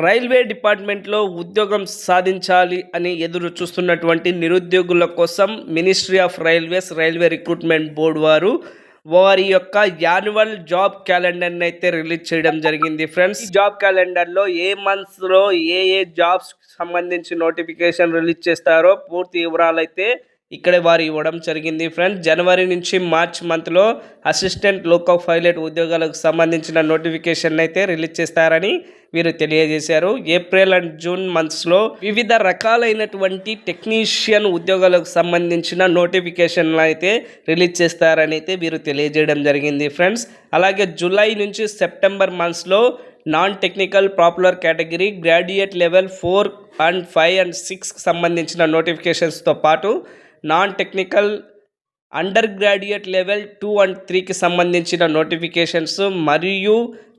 Railway డిపార్ట్మెంట్లో ఉద్యోగం సాధించాలి అని ఎదురు చూస్తున్నటువంటి నిరుద్యోగుల కోసం ministry of railways railway recruitment board వారి యొక్క యాన్యువల్ జాబ్ క్యాలెండర్ని అయితే రిలీజ్ చేయడం జరిగింది ఫ్రెండ్స్. ఈ జాబ్ క్యాలెండర్లో ఏ మంత్స్లో ఏ జాబ్స్ సంబంధించి నోటిఫికేషన్ రిలీజ్ చేస్తారో పూర్తి వివరాలు అయితే ఇక్కడే వారు ఇవ్వడం జరిగింది ఫ్రెండ్స్. జనవరి నుంచి మార్చ్ మంత్లో అసిస్టెంట్ లోకో పైలట్ ఉద్యోగాలకు సంబంధించిన నోటిఫికేషన్ అయితే రిలీజ్ చేస్తారని వీరు తెలియజేశారు. ఏప్రిల్ అండ్ జూన్ మంత్స్లో వివిధ రకాలైనటువంటి టెక్నీషియన్ ఉద్యోగాలకు సంబంధించిన నోటిఫికేషన్లు అయితే రిలీజ్ చేస్తారని అయితే వీరు తెలియజేయడం జరిగింది ఫ్రెండ్స్. అలాగే జూలై నుంచి సెప్టెంబర్ మంత్స్లో non technical popular category graduate level 4 and 5 and 6 సంబంధించిన నోటిఫికేషన్స్తో పాటు non technical under graduate level 2 and 3కి సంబంధించిన నోటిఫికేషన్స్ మరియు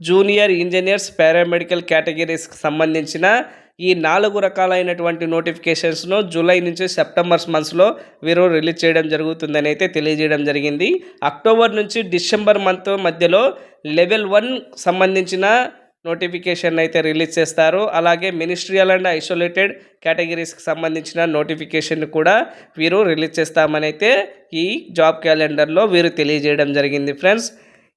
జూనియర్ ఇంజనీర్స్ పారామెడికల్ కేటగిరీస్కి సంబంధించిన ఈ 4 రకాలైనటువంటి నోటిఫికేషన్స్ను జూలై నుంచి సెప్టెంబర్ మంత్స్లో వీరు రిలీజ్ చేయడం జరుగుతుందని అయితే తెలియజేయడం జరిగింది. అక్టోబర్ నుంచి డిసెంబర్ మంత్ మధ్యలో లెవెల్ 1 సంబంధించిన నోటిఫికేషన్ అయితే రిలీజ్ చేస్తారు. అలాగే మినిస్ట్రియల్ అండ్ ఐసోలేటెడ్ కేటగిరీస్కి సంబంధించిన నోటిఫికేషన్ కూడా వీరు రిలీజ్ చేస్తామని అయితే ఈ జాబ్ క్యాలెండర్లో వీరు తెలియజేయడం జరిగింది ఫ్రెండ్స్.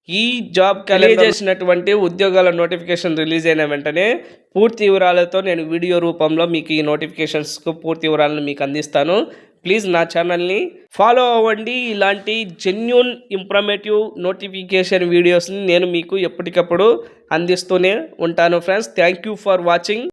ఈ జాబ్ క్యాలెండర్ చేసినటువంటి ఉద్యోగాల నోటిఫికేషన్ రిలీజ్ అయిన వెంటనే పూర్తి వివరాలతో నేను వీడియో రూపంలో మీకు ఈ నోటిఫికేషన్స్కు పూర్తి వివరాలను మీకు అందిస్తాను. ప్లీజ్ నా ఛానల్ని ఫాలో అవ్వండి. ఇలాంటి జెన్యూన్ ఇన్ఫర్మేటివ్ నోటిఫికేషన్ వీడియోస్ని నేను మీకు ఎప్పటికప్పుడు అందిస్తూనే ఉంటాను friends. Thank you for watching.